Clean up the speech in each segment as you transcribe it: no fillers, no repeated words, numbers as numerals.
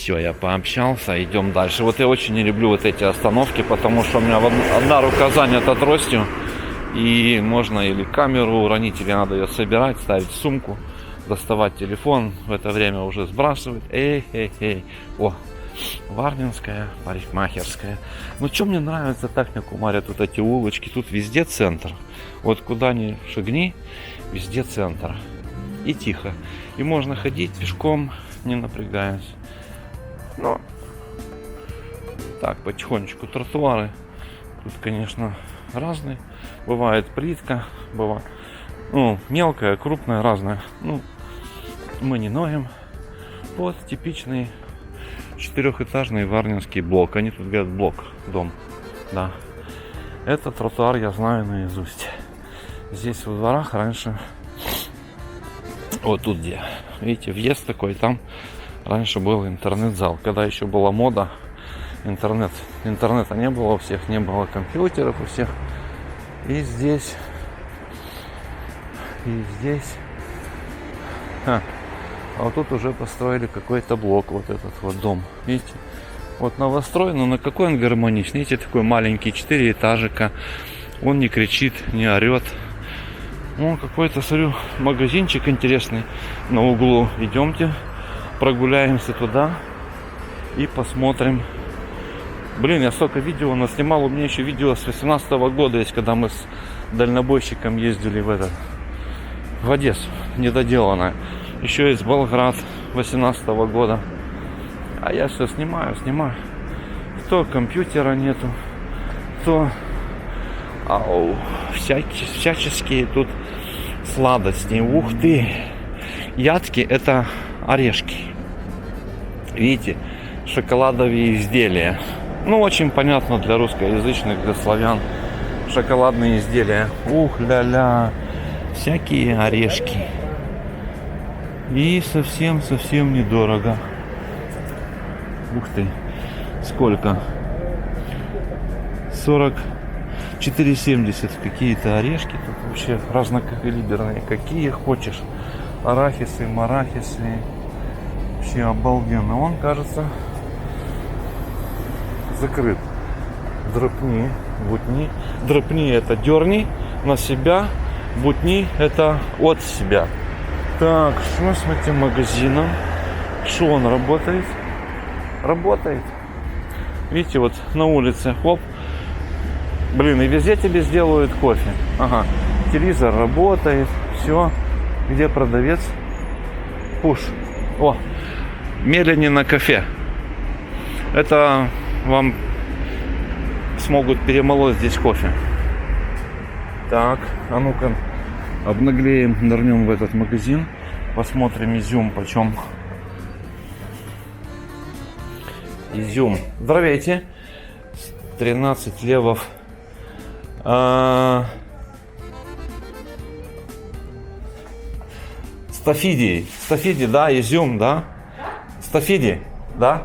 Все, я пообщался, идем дальше. Вот я очень не люблю вот эти остановки, потому что у меня одна рука занята тростью. И можно или камеру уронить, или надо ее собирать, ставить в сумку, доставать телефон, в это время уже сбрасывать. Эй. О, Варнинская, парикмахерская. Ну, что мне нравится так на Кумаре, тут эти улочки, тут везде центр. Вот куда ни шагни, везде центр. И тихо. И можно ходить пешком, не напрягаясь. Но так, потихонечку тротуары. Тут, конечно, разные. Бывает плитка, бывает, ну, мелкая, крупная, разная. Ну, мы не ноем. Вот типичный 4-этажный варнинский блок. Они тут говорят блок, дом. Да. Этот тротуар я знаю наизусть. Здесь во дворах раньше, вот тут где, видите, въезд такой, там раньше был интернет-зал. Когда еще была мода, интернета не было у всех, не было компьютеров у всех. И здесь. А вот тут уже построили какой-то блок, вот этот вот дом. Видите? Вот новострой, но на какой он гармоничный. Видите, такой маленький, 4 этажика. Он не кричит, не орет. Ну, какой-то, смотрю, магазинчик интересный на углу. Идемте, прогуляемся туда и посмотрим. Блин, я столько видео наснимал. У меня еще видео с 18-го года есть, когда мы с дальнобойщиком ездили в Одессу, недоделанное. Еще есть Болград 18-го года. А я все снимаю. То компьютера нету, то всяческие тут сладости. Ух ты! Ядки — это орешки. Видите? Шоколадовые изделия. Ну, очень понятно для русскоязычных, для славян. Шоколадные изделия. Ух, ля-ля. Всякие орешки. И совсем недорого. Ух ты. Сколько? 44,70. Какие-то орешки. Тут вообще разнокалиберные. Какие хочешь. Арахисы, марахисы. Вообще обалденно. Он, кажется, закрыт. Драпни, бутни. Драпни — это дерни на себя. Бутни — это от себя. Так, что с этим магазином? Что он работает? Работает. Видите, вот на улице, хоп. Блин, и везде тебе сделают кофе. Ага, телевизор работает. Все. Где продавец? Пуш. О, медленнее на кафе. Это вам смогут перемолоть здесь кофе. Так, а ну-ка обнаглеем, нырнем в этот магазин. Посмотрим изюм почем. Изюм. Здравейте. 13 левов. Стафиди, да, изюм, да? Стафиди, да?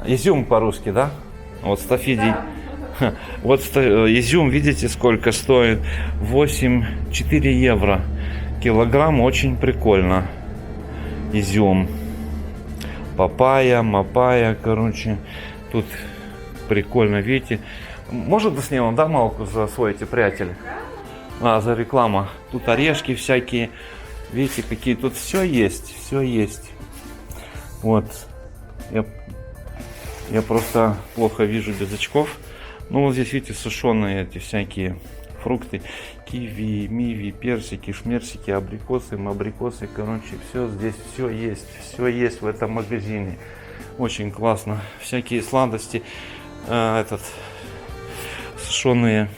Изюм по-русски, да? Вот стафиди. Вот изюм, видите, сколько стоит? 4 евро. Килограмм, очень прикольно. Изюм. Папайя, мапайя, короче. Тут прикольно, видите. Может, снимем, да, малку за свой эти приятели? За реклама. Тут орешки всякие. Видите, какие тут все есть. Вот. Я просто плохо вижу без очков. Ну, вот здесь, видите, сушеные эти всякие фрукты. Киви, миви, персики, шмерсики, абрикосы, мабрикосы. Короче, все здесь, все есть в этом магазине. Очень классно. Всякие сладости. Сушеные.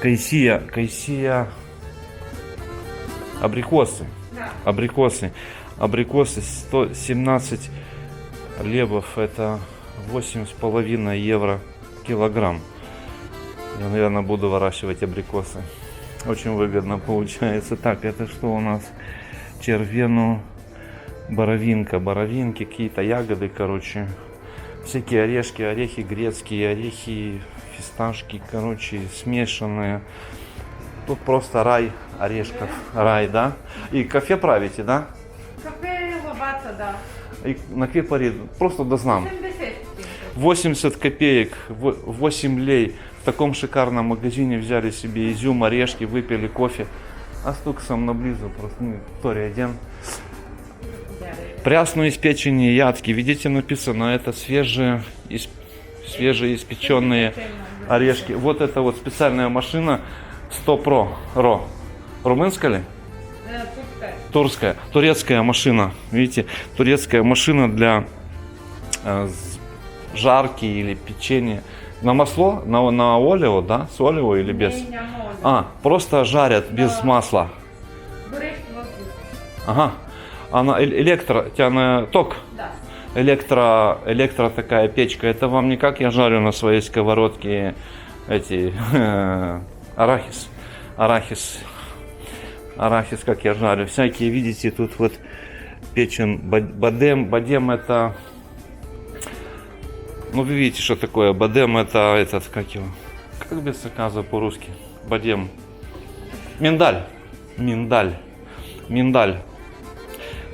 Кайсия. Абрикосы. Абрикосы 117 левов, это 8,5 евро килограмм. Я, наверное, буду выращивать абрикосы. Очень выгодно получается. Так, это что у нас? Червену, боровинки, какие-то ягоды, короче. Всякие орешки, орехи грецкие, орехи, фисташки, короче, смешанные. Тут просто рай орешков. Рай, да? И кофе правите, да? да. И на Кипре просто дознам. 70. 80 копеек, 8 лей. В таком шикарном магазине взяли себе изюм, орешки, выпили кофе. А стук сам наблизу, просто, ну, Виктория Ден. Прясно из печени ядки. Видите, написано, это свежеиспеченные орешки. Вот это вот специальная машина 100 Pro. Румынская ли? Турская. Турецкая машина. Видите, турецкая машина для жарки или печенья. На масло? На олео, да? С олео или без? Просто жарят без масла. Ага. Она ток. Да. Электро такая печка. Это вам не как я жарю на своей сковородке эти арахис, как я жарю. Всякие, видите, тут вот печен бадем это, ну вы видите, что такое бадем, это этот, как без заказа по-русски, бадем, миндаль,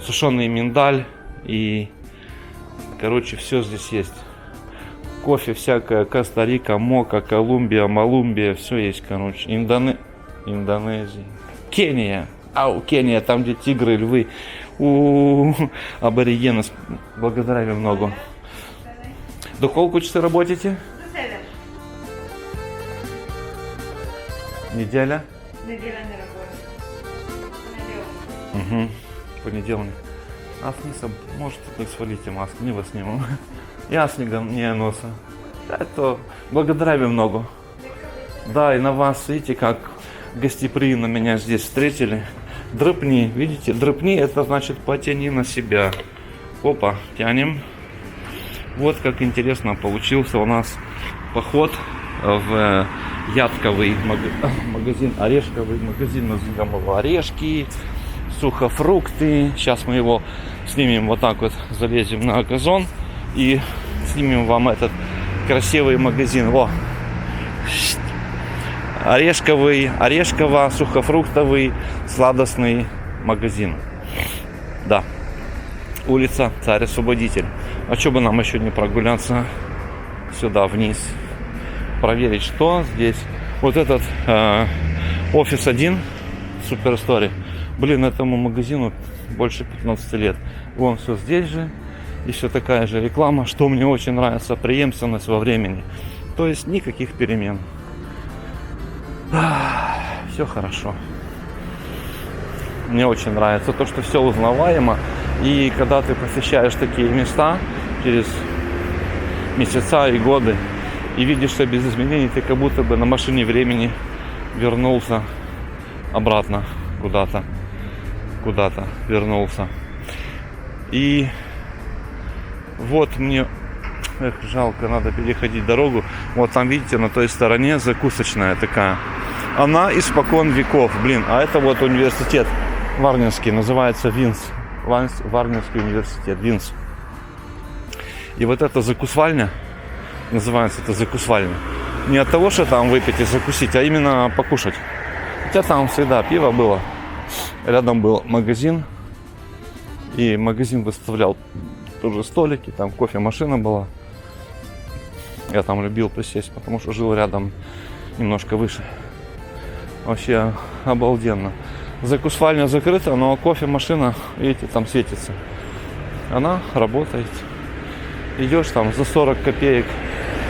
сушеный миндаль и, короче, все здесь есть. Кофе всякое, Коста-Рика, Мока, Колумбия, Малумбия, все есть, короче. Индонезия. Кения. Кения, там где тигры, львы. Аборигены. Благодарю много. До колку часа работаете? Неделя? Неделя не работает. Понедельник. А вниз, может, не свалите маску, не вас сниму. Я снегом не носа. Это благодарю много. Да, и на вас, видите, как гостеприимно меня здесь встретили. Дрыпни, видите, дрыпни, это значит потяни на себя. Опа, тянем. Вот как интересно получился у нас поход в ядковый магазин, орешковый магазин, назовем его орешки, сухофрукты. Сейчас мы его снимем вот так вот, залезем на газон и снимем вам этот красивый магазин. Во! Орешково-сухофруктовый сладостный магазин. Да. Улица Царь-Освободитель. А что бы нам еще не прогуляться сюда вниз, проверить, что здесь. Вот этот офис 1 Суперстори. Блин, этому магазину больше 15 лет. Вон все здесь же. Еще такая же реклама, что мне очень нравится, преемственность во времени. То есть никаких перемен. Все хорошо. Мне очень нравится то, что все узнаваемо. И когда ты посещаешь такие места через месяца и годы, и видишь все без изменений, ты как будто бы на машине времени вернулся обратно куда-то вернулся. И вот мне, жалко, надо переходить дорогу. Вот там, видите, на той стороне закусочная такая. Она испокон веков, блин. А это вот университет Варнинский, называется ВИНС. Варнинский университет, ВИНС. И вот эта закусвальня, называется это закусвальня. Не от того, что там выпить и закусить, а именно покушать. Хотя там всегда пиво было. Рядом был магазин. И магазин выставлял тоже столики, там кофемашина была. Я там любил присесть, потому что жил рядом немножко выше. Вообще обалденно. Закусвальня закрыта, но кофемашина, видите, там светится. Она работает. Идешь там за 40 копеек,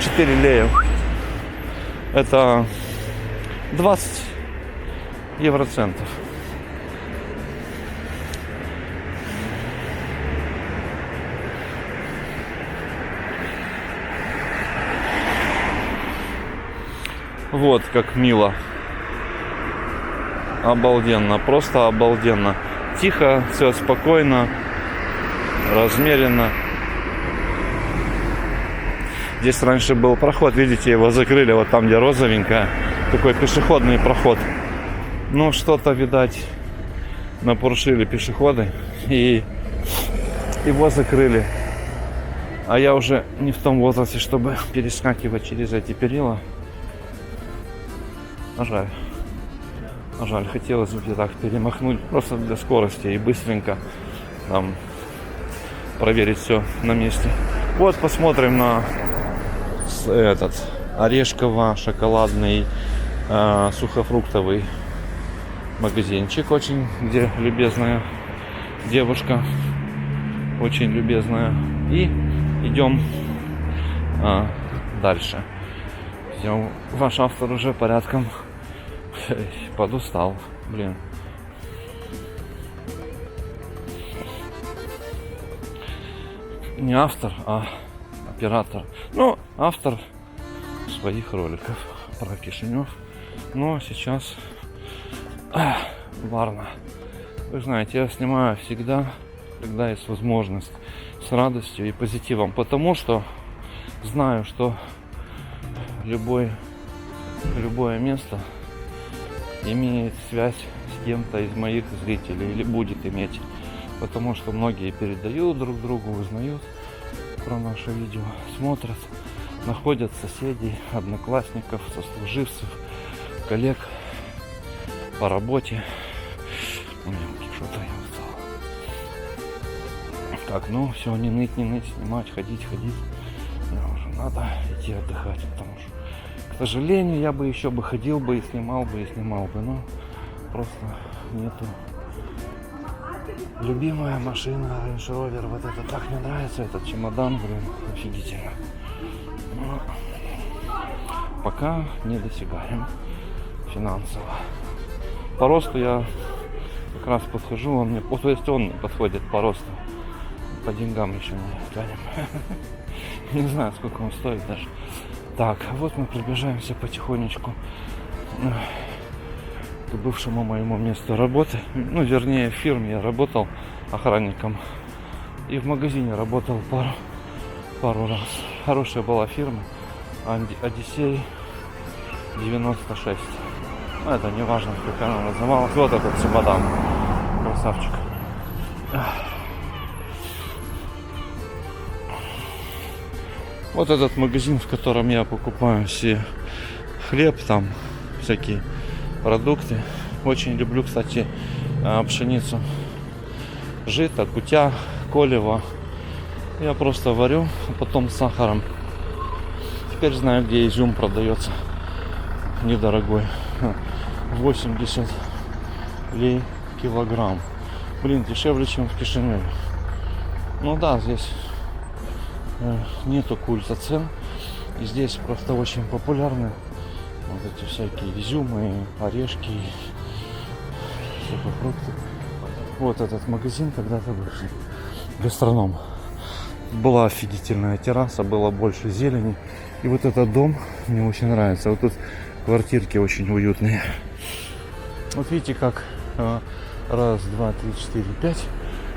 4 лея. Это 20 евроцентов. Вот как мило. Обалденно, просто обалденно. Тихо, все спокойно, размеренно. Здесь раньше был проход, видите, его закрыли, вот там, где розовенькая. Такой пешеходный проход. Ну, что-то, видать, напорушили пешеходы и его закрыли. А я уже не в том возрасте, чтобы перескакивать через эти перила. Жаль. Хотелось бы так перемахнуть просто для скорости и быстренько там проверить все на месте. Вот посмотрим на этот орешково-шоколадный сухофруктовый магазинчик, очень, где любезная девушка, очень любезная. И идем дальше. Ваш автор уже порядком подустал, блин. Не автор, а оператор. Ну, автор своих роликов про Кишинев. Но сейчас Варна. Вы знаете, я снимаю всегда, когда есть возможность, с радостью и позитивом, потому что знаю, что любое место имеет связь с кем-то из моих зрителей или будет иметь, потому что многие передают друг другу, узнают про наше видео, смотрят, находят соседей, одноклассников, сослуживцев, коллег по работе. Что-то я устал. Так, ну все, не ныть, снимать, ходить. Мне уже надо идти отдыхать, потому что, к сожалению, я бы еще бы ходил бы и снимал бы, но просто нету. Любимая машина Range Rover, вот это так мне нравится, этот чемодан, блин, офигительно. Но пока не достигаем финансово. По росту я как раз подхожу, он мне, то есть он мне подходит по росту. По деньгам еще не тянем. Не знаю, сколько он стоит даже. Так, вот мы приближаемся потихонечку к бывшему моему месту работы. Ну, вернее, в фирме я работал охранником. И в магазине работал пару раз. Хорошая была фирма. Одиссей 96. Ну, это не важно, как она называлась. Вот этот чемодан. Красавчик. Вот этот магазин, в котором я покупаю все хлеб, там всякие продукты. Очень люблю, кстати, пшеницу. Жито, кутя, колево. Я просто варю, а потом с сахаром. Теперь знаю, где изюм продается. Недорогой. 80 лей килограмм. Блин, дешевле, чем в Кишиневе. Ну да, здесь нету культа цен. И здесь просто очень популярны вот эти всякие изюмы, орешки, сухофрукты. Вот этот магазин когда-то бывший. Гастроном. Была офигительная терраса, было больше зелени. И вот этот дом мне очень нравится. Вот тут квартирки очень уютные. Вот видите, как раз, два, три, четыре, пять.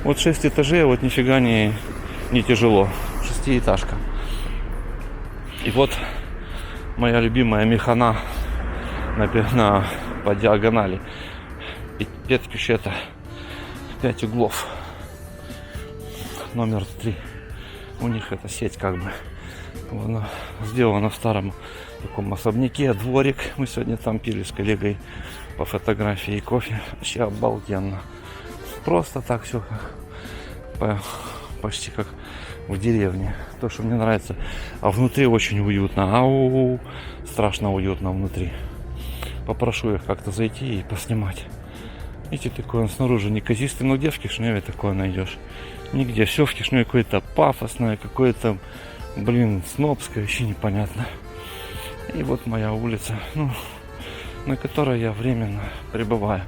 Вот 6 этажей, вот нифига не тяжело. Шестиэтажка. И вот моя любимая механа по диагонали. Петкющета. 5 углов. Номер 3. У них эта сеть как бы. Она сделана в старом таком особняке. Дворик. Мы сегодня там пили с коллегой по фотографии и кофе. Вообще обалденно. Просто так все почти как в деревне. То, что мне нравится. А внутри очень уютно. Ау, страшно уютно внутри. Попрошу их как-то зайти и поснимать. Видите, такой он снаружи неказистый. Но где в Кишиневе такое найдешь? Нигде. Все в Кишиневе какое-то пафосное, какое-то, блин, снобское, вообще непонятно. И вот моя улица, ну, на которой я временно пребываю.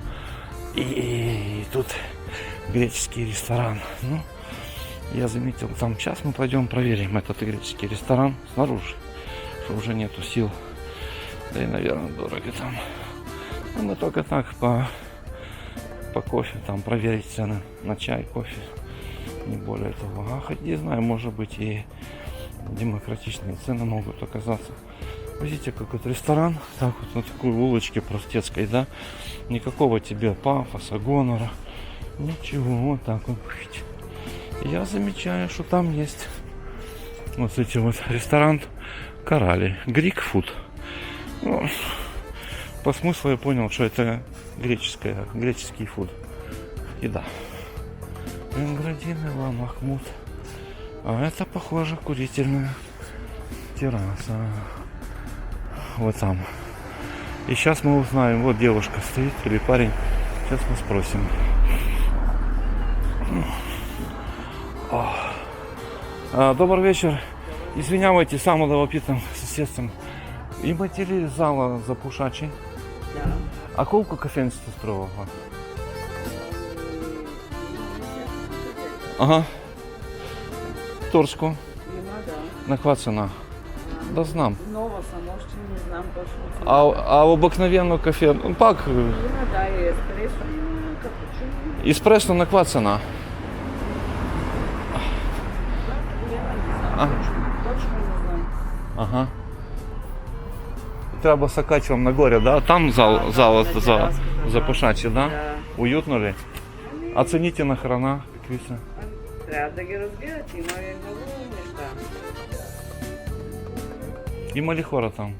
И тут греческий ресторан. Ну, я заметил, там сейчас мы пойдем проверим этот греческий ресторан снаружи, что уже нету сил. Да и, наверное, дорого там. Но мы только так по кофе там проверить цены на чай, кофе. Не более того. А хоть не знаю, может быть и демократичные цены могут оказаться. Видите, какой-то ресторан, так вот на такой улочке простецкой, да? Никакого тебе пафоса, гонора. Ничего, вот так вот. Я замечаю, что там есть вот эти вот ресторан Корали, Грик-фуд. Ну, по смыслу я понял, что это греческий фуд. Еда. Инградин Иван Махмуд. А это, похоже, курительная терраса. Вот там. И сейчас мы узнаем, вот девушка стоит или парень. Сейчас мы спросим. Добрый вечер. Извиняйте, сам любопитным соседством. І матеріалізала запушачі. Да. А колку кафенство строго? Ага. Торську. Има, да. На ціна? Да знам. Нова само ще не знам точно. А обикновенно кафе, ну пак, Има, да, и еспресо, и капучино. еспресо на ціна? Я не знаю точно не знаю. Ага. Треба Сакачевым на горе, да? Там зал запушачі, да? Да. Уютно ли? Оцените нахрена, какие-то. Трябва да ги разбирате, има и много неща. Има ли хора там?